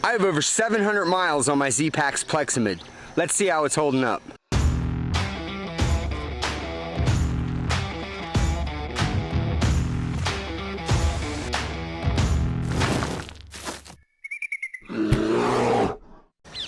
I have over 700 miles on my Zpacks Plexamid. Let's see how it's holding up.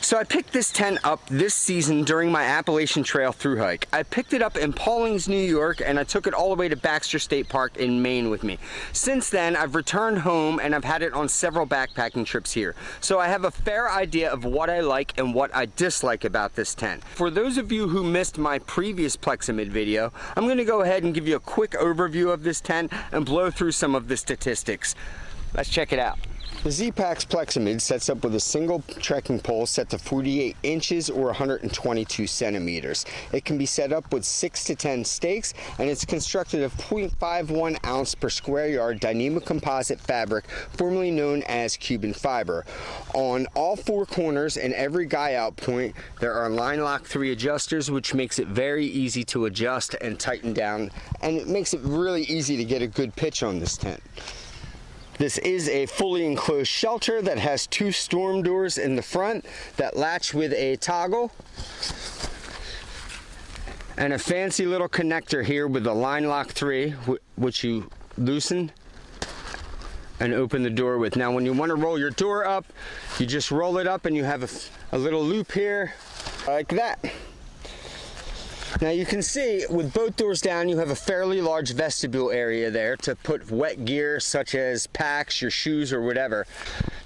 So I picked this tent up this season during my Appalachian Trail thru hike. I picked it up in Pawlings, New York, and I took it all the way to Baxter State Park in Maine with me. Since then, I've returned home and I've had it on several backpacking trips here. So I have a fair idea of what I like and what I dislike about this tent. For those of you who missed my previous Plexamid video, I'm going to go ahead and give you a quick overview of this tent and blow through some of the statistics. Let's check it out. The Zpacks Plexamid sets up with a single trekking pole set to 48 inches or 122 centimeters. It can be set up with 6 to 10 stakes, and it's constructed of 0.51 ounce per square yard Dyneema composite fabric, formerly known as Cuban fiber. On all 4 corners and every guy out point, there are line lock 3 adjusters, which makes it very easy to adjust and tighten down, and it makes it really easy to get a good pitch on this tent. This is a fully enclosed shelter that has 2 storm doors in the front that latch with a toggle, and a fancy little connector here with the line lock 3, which you loosen and open the door with. Now when you want to roll your door up, you just roll it up and you have a little loop here like that. Now you can see with both doors down, you have a fairly large vestibule area there to put wet gear such as packs, your shoes, or whatever.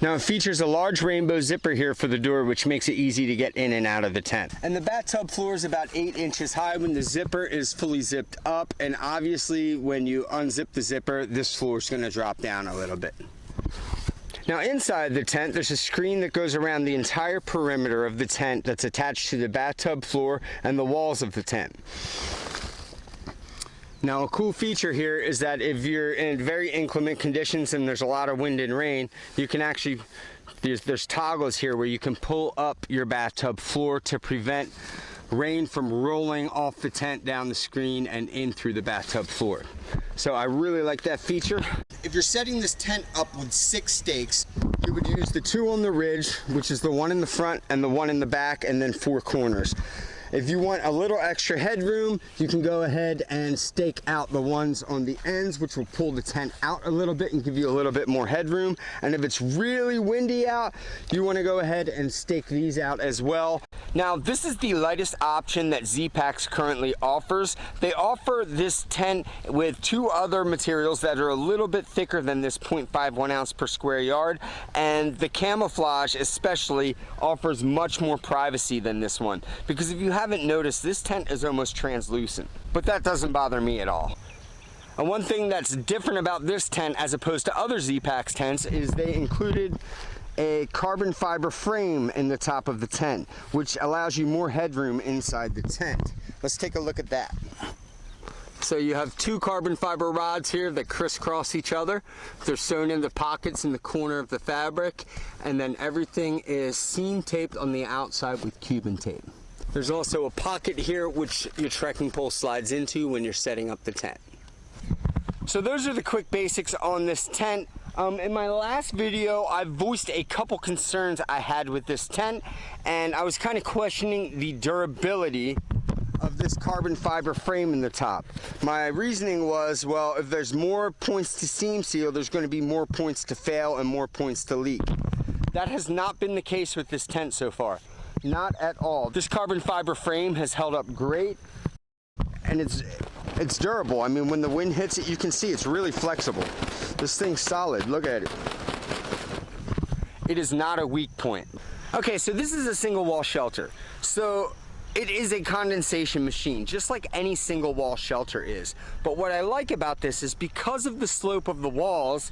Now it features a large rainbow zipper here for the door, which makes it easy to get in and out of the tent. And the bathtub floor is about 8 inches high when the zipper is fully zipped up, and obviously when you unzip the zipper, this floor is going to drop down a little bit. Now inside the tent, there's a screen that goes around the entire perimeter of the tent that's attached to the bathtub floor and the walls of the tent. Now a cool feature here is that if you're in very inclement conditions and there's a lot of wind and rain, you can actually, there's toggles here where you can pull up your bathtub floor to prevent rain from rolling off the tent down the screen and in through the bathtub floor. So I really like that feature. If you're setting this tent up with 6 stakes, you would use the 2 on the ridge, which is the one in the front and the one in the back, and then 4 corners. If you want a little extra headroom, you can go ahead and stake out the ones on the ends, which will pull the tent out a little bit and give you a little bit more headroom. And if it's really windy out, you want to go ahead and stake these out as well. Now, this is the lightest option that Zpacks currently offers. They offer this tent with 2 other materials that are a little bit thicker than this 0.51 ounce per square yard, and the camouflage especially offers much more privacy than this one, because if you haven't noticed, this tent is almost translucent, but that doesn't bother me at all. And one thing that's different about this tent as opposed to other Zpacks tents is they included a carbon fiber frame in the top of the tent, which allows you more headroom inside the tent. Let's take a look at that. So you have 2 carbon fiber rods here that crisscross each other. They're sewn in the pockets in the corner of the fabric, and then everything is seam taped on the outside with Cuban tape. There's also a pocket here which your trekking pole slides into when you're setting up the tent. So those are the quick basics on this tent. In my last video, I voiced a couple concerns I had with this tent, and I was kind of questioning the durability of this carbon fiber frame in the top. My reasoning was, well, if there's more points to seam seal, there's going to be more points to fail and more points to leak. That has not been the case with this tent so far. Not at all. This carbon fiber frame has held up great, and it's durable. I mean, when the wind hits it, you can see it's really flexible. This thing's solid. Look at it. It is not a weak point. Okay, so this is a single wall shelter. So it is a condensation machine, just like any single wall shelter is. But what I like about this is because of the slope of the walls,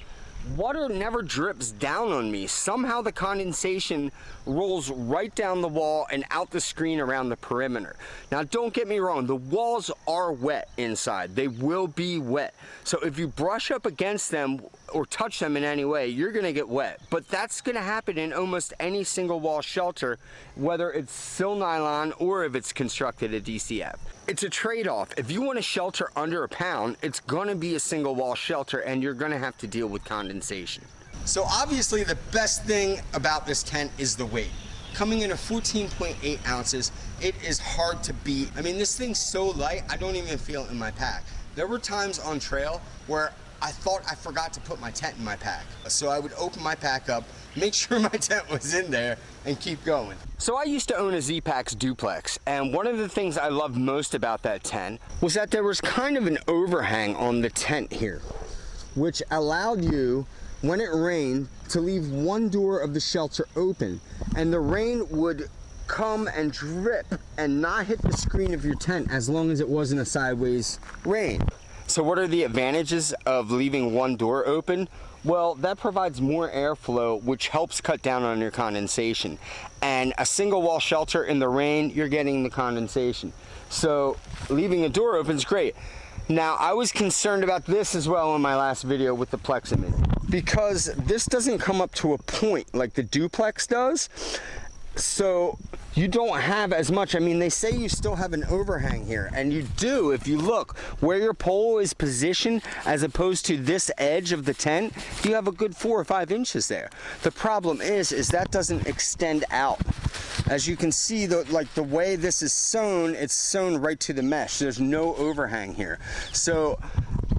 water never drips down on me. Somehow the condensation rolls right down the wall and out the screen around the perimeter. Now don't get me wrong, the walls are wet inside. They will be wet. So if you brush up against them or touch them in any way, you're gonna get wet. But that's gonna happen in almost any single wall shelter, whether it's sil nylon or if it's constructed a DCF. It's a trade-off. If you want to shelter under a pound, it's gonna be a single wall shelter and you're gonna have to deal with condensation. So obviously the best thing about this tent is the weight. Coming in at 14.8 ounces, it is hard to beat. I mean, this thing's so light, I don't even feel it in my pack. There were times on trail where I thought I forgot to put my tent in my pack. So I would open my pack up, make sure my tent was in there, and keep going. So I used to own a Zpacks duplex, and one of the things I loved most about that tent was that there was kind of an overhang on the tent here, which allowed you, when it rained, to leave one door of the shelter open, and the rain would come and drip and not hit the screen of your tent as long as it wasn't a sideways rain. So what are the advantages of leaving one door open? Well, that provides more airflow, which helps cut down on your condensation. And a single wall shelter in the rain, you're getting the condensation. So leaving a door open is great. Now, I was concerned about this as well in my last video with the Plexamid, because this doesn't come up to a point like the duplex does. So you don't have as much. I mean, they say you still have an overhang here, and you do if you look where your pole is positioned as opposed to this edge of the tent. You have a good 4 or 5 inches there. The problem is that doesn't extend out. As you can see, the way this is sewn, it's sewn right to the mesh. There's no overhang here. So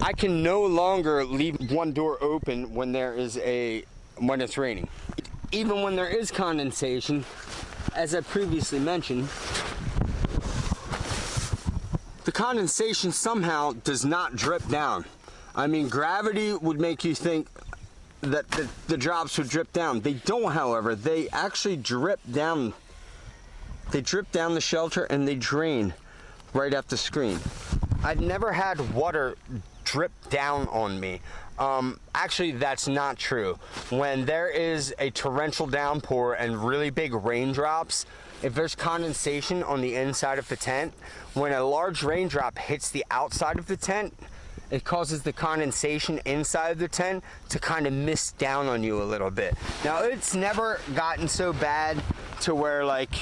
I can no longer leave one door open when when it's raining. Even when there is condensation, as I previously mentioned, the condensation somehow does not drip down. I mean, gravity would make you think that the drops would drip down. They don't, however. They actually drip down. They drip down the shelter and they drain right at the screen. I've never had water drip down on me. Actually, that's not true. When there is a torrential downpour and really big raindrops, if there's condensation on the inside of the tent, when a large raindrop hits the outside of the tent, it causes the condensation inside of the tent to kind of mist down on you a little bit. Now, it's never gotten so bad to where like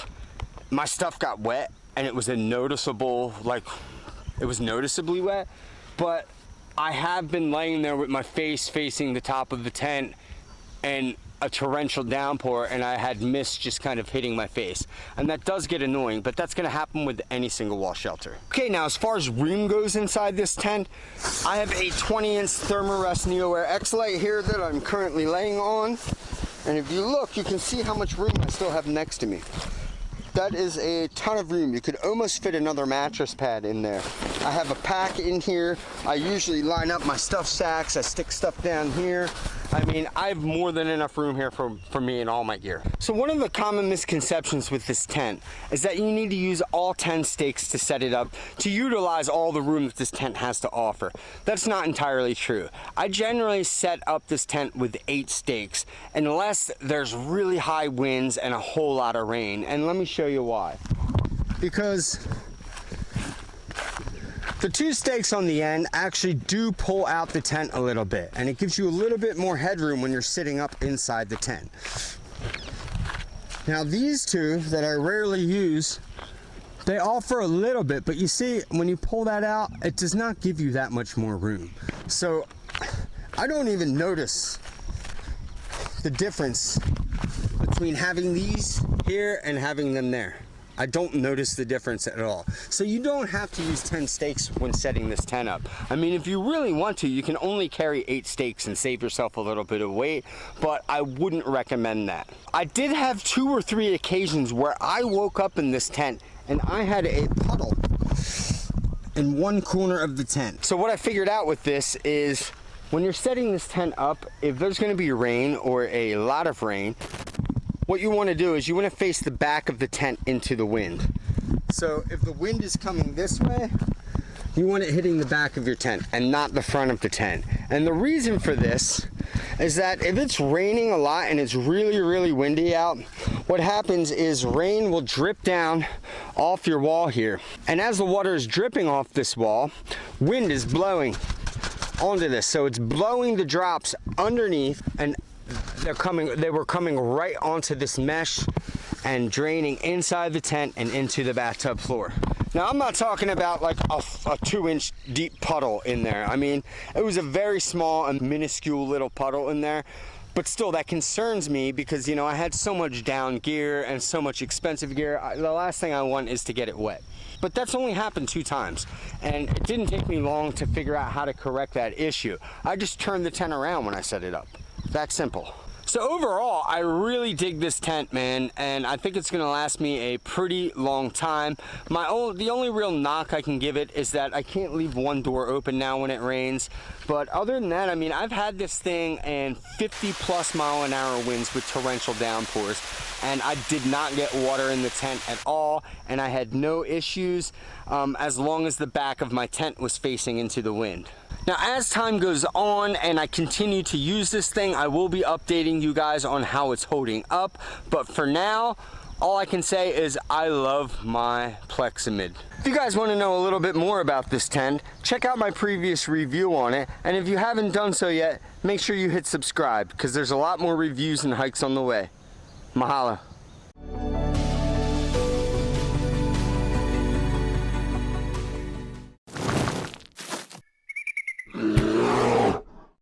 my stuff got wet and it was a noticeable, like it was noticeably wet, but I have been laying there with my face facing the top of the tent and a torrential downpour, and I had mist just kind of hitting my face. And that does get annoying, but that's gonna happen with any single wall shelter. Okay, now as far as room goes inside this tent, I have a 20-inch Thermarest NeoAir X-Lite here that I'm currently laying on. And if you look, you can see how much room I still have next to me. That is a ton of room. You could almost fit another mattress pad in there. I have a pack in here. I usually line up my stuff sacks. I stick stuff down here. I mean, I have more than enough room here for me and all my gear. So one of the common misconceptions with this tent is that you need to use all 10 stakes to set it up to utilize all the room that this tent has to offer. That's not entirely true. I generally set up this tent with 8 stakes unless there's really high winds and a whole lot of rain. And let me show you why. Because the 2 stakes on the end actually do pull out the tent a little bit, and it gives you a little bit more headroom when you're sitting up inside the tent. Now these 2 that I rarely use, they offer a little bit, but you see when you pull that out, it does not give you that much more room. So I don't even notice the difference between having these here and having them there. I don't notice the difference at all. So you don't have to use 10 stakes when setting this tent up. I mean, if you really want to, you can only carry 8 stakes and save yourself a little bit of weight, but I wouldn't recommend that. I did have 2 or 3 occasions where I woke up in this tent and I had a puddle in one corner of the tent. So what I figured out with this is when you're setting this tent up, if there's gonna be rain or a lot of rain, what you want to do is you want to face the back of the tent into the wind. So if the wind is coming this way, you want it hitting the back of your tent and not the front of the tent. And the reason for this is that if it's raining a lot and it's really, really windy out, what happens is rain will drip down off your wall here. And as the water is dripping off this wall, wind is blowing onto this. So it's blowing the drops underneath, and they were coming right onto this mesh and draining inside the tent and into the bathtub floor. Now I'm not talking about like a 2-inch deep puddle in there. I mean, it was a very small and minuscule little puddle in there, But still, that concerns me because, you know, I had so much down gear and so much expensive gear. The last thing I want is to get it wet. But that's only happened 2 times, and it didn't take me long to figure out how to correct that issue. I just turned the tent around when I set it up. That simple. So overall, I really dig this tent, man, and I think it's gonna last me a pretty long time. The only real knock I can give it is that I can't leave one door open now when it rains. But other than that, I mean, I've had this thing in 50+ mile-an-hour winds with torrential downpours, and I did not get water in the tent at all, and I had no issues as long as the back of my tent was facing into the wind. Now, as time goes on and I continue to use this thing, I will be updating you guys on how it's holding up. But for now, all I can say is I love my Plexamid. If you guys want to know a little bit more about this tent, check out my previous review on it. And if you haven't done so yet, make sure you hit subscribe because there's a lot more reviews and hikes on the way. Mahalo.